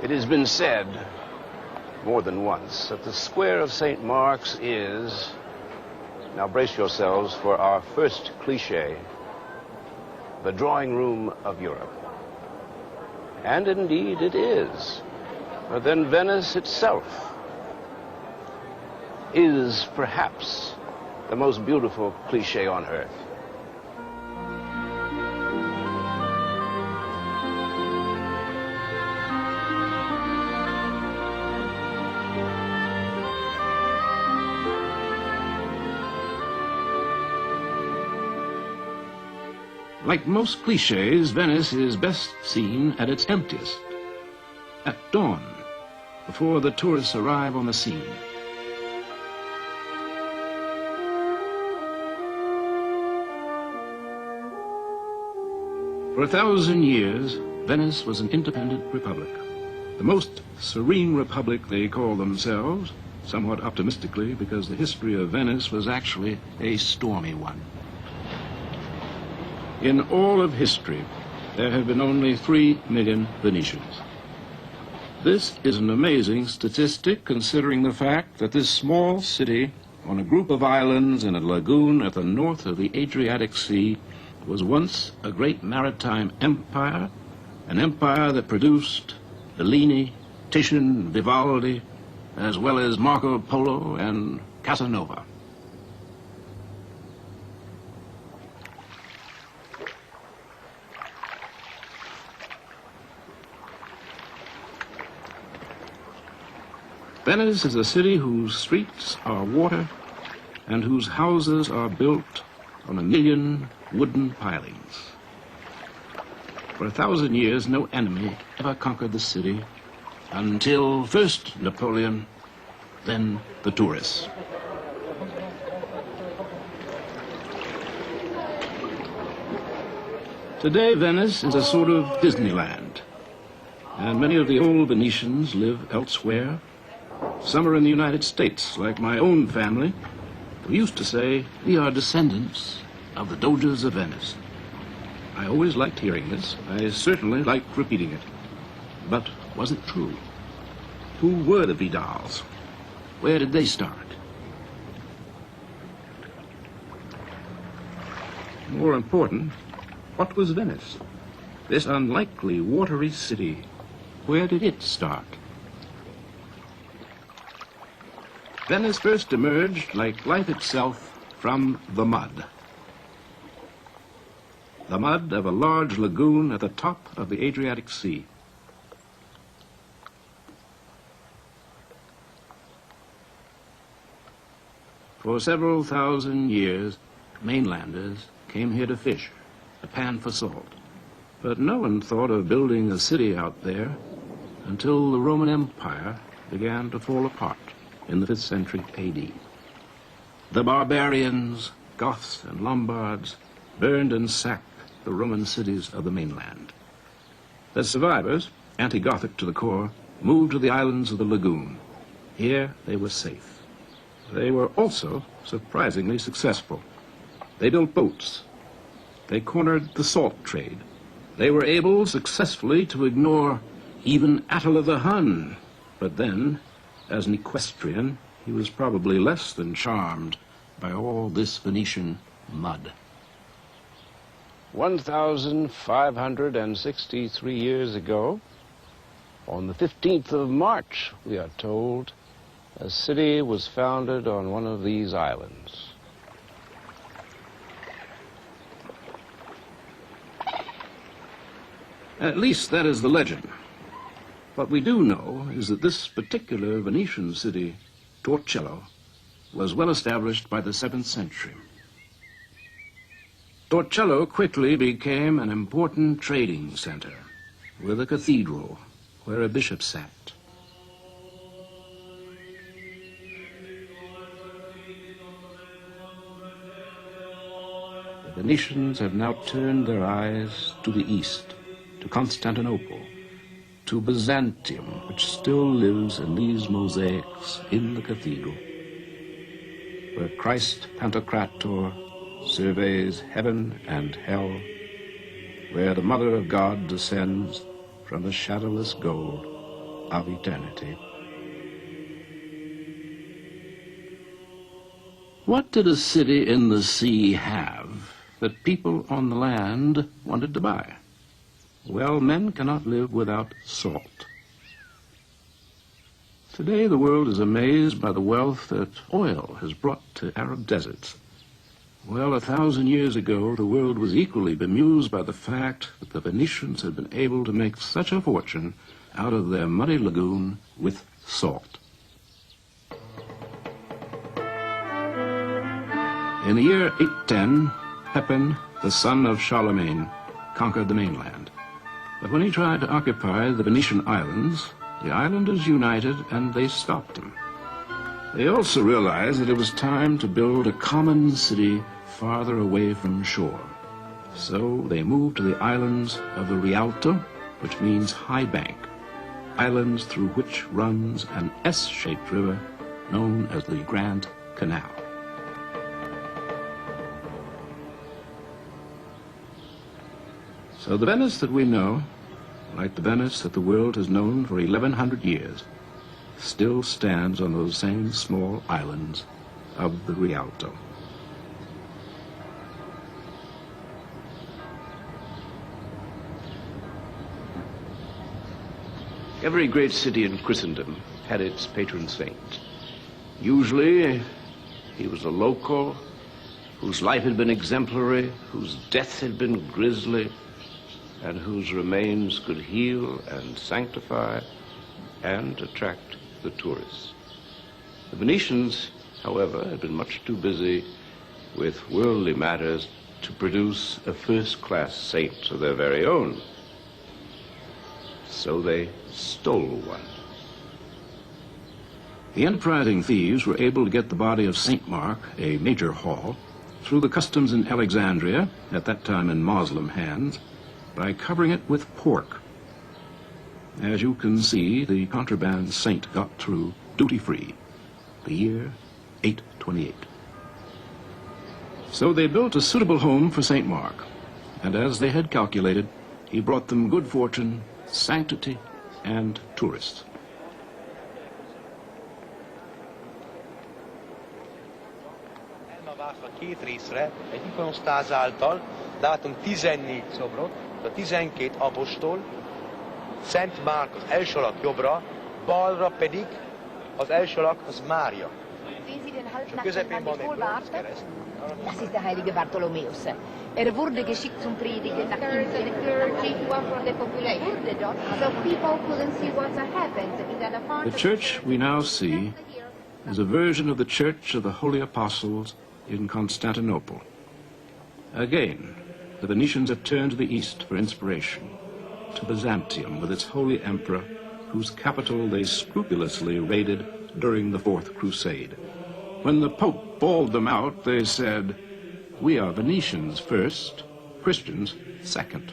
It has been said more than once that the square of St. Mark's is, now brace yourselves for our first cliche, the drawing room of Europe. And indeed it is. But then Venice itself is perhaps the most beautiful cliche on earth. Like most cliches, Venice is best seen at its emptiest, at dawn, before the tourists arrive on the scene. For 1,000 years, Venice was an independent republic, the most serene republic they call themselves, somewhat optimistically because the history of Venice was actually a stormy one. In all of history, there have been only 3 million Venetians. This is an amazing statistic considering the fact that this small city on a group of islands in a lagoon at the north of the Adriatic Sea was once a great maritime empire, an empire that produced Bellini, Titian, Vivaldi, as well as Marco Polo and Casanova. Venice is a city whose streets are water and whose houses are built on 1,000,000 wooden pilings. For 1,000 years, no enemy ever conquered the city until first Napoleon, then the tourists. Today, Venice is a sort of Disneyland, and many of the old Venetians live elsewhere. Some are in the United States, like my own family, who used to say, we are descendants of the Doges of Venice. I always liked hearing this. I certainly liked repeating it. But was it true? Who were the Vidals? Where did they start? More important, what was Venice? This unlikely watery city, where did it start? Venice first emerged, like life itself, from the mud. The mud of a large lagoon at the top of the Adriatic Sea. For several thousand years, mainlanders came here to fish, to pan for salt. But no one thought of building a city out there until the Roman Empire began to fall apart in the 5th century AD. The barbarians, Goths and Lombards, burned and sacked the Roman cities of the mainland. The survivors, anti-Gothic to the core, moved to the islands of the lagoon. Here they were safe. They were also surprisingly successful. They built boats. They cornered the salt trade. They were able successfully to ignore even Attila the Hun. But then, as an equestrian, he was probably less than charmed by all this Venetian mud. 1,563 years ago, on the 15th of March, we are told, a city was founded on one of these islands. At least that is the legend. What we do know is that this particular Venetian city, Torcello, was well established by the 7th century. Torcello quickly became an important trading center, with a cathedral where a bishop sat. The Venetians have now turned their eyes to the east, to Constantinople, to Byzantium, which still lives in these mosaics in the cathedral, where Christ Pantocrator surveys heaven and hell, where the Mother of God descends from the shadowless gold of eternity. What did a city in the sea have that people on the land wanted to buy? Well, men cannot live without salt. Today the world is amazed by the wealth that oil has brought to arid deserts. Well, 1,000 years ago, the world was equally bemused by the fact that the Venetians had been able to make such a fortune out of their muddy lagoon with salt. In the year 810, Pepin, the son of Charlemagne, conquered the mainland. But when he tried to occupy the Venetian islands, the islanders united and they stopped him. They also realized that it was time to build a common city farther away from shore. So they moved to the islands of the Rialto, which means high bank, islands through which runs an S-shaped river known as the Grand Canal. So the Venice that we know, like the Venice that the world has known for 1,100 years, still stands on those same small islands of the Rialto. Every great city in Christendom had its patron saint. Usually, he was a local whose life had been exemplary, whose death had been grisly, and whose remains could heal and sanctify and attract the tourists. The Venetians, however, had been much too busy with worldly matters to produce a first-class saint of their very own. So they stole one. The enterprising thieves were able to get the body of St. Mark, a major haul, through the customs in Alexandria, at that time in Moslem hands, by covering it with pork. As you can see, the contraband saint got through duty-free, the year 828. So they built a suitable home for St. Mark, and as they had calculated, he brought them good fortune, sanctity, and tourists. Elmaváltva két részre egy ikonostáz által látunk 14 szobrot, a 12 apostol, Szent Márk az első alak jobbra, balra pedig az első alak az Mária. És a közepén van egy bronzkereszt. Das ist der heilige Bartholomäus. Wurde geschickt zum Predigen nach Indien. The church we now see is a version of the Church of the Holy Apostles in Constantinople. Again, the Venetians have turned to the east for inspiration, to Byzantium with its holy emperor, whose capital they scrupulously raided during the Fourth Crusade. When the Pope bawled them out, they said, "We are Venetians first, Christians second."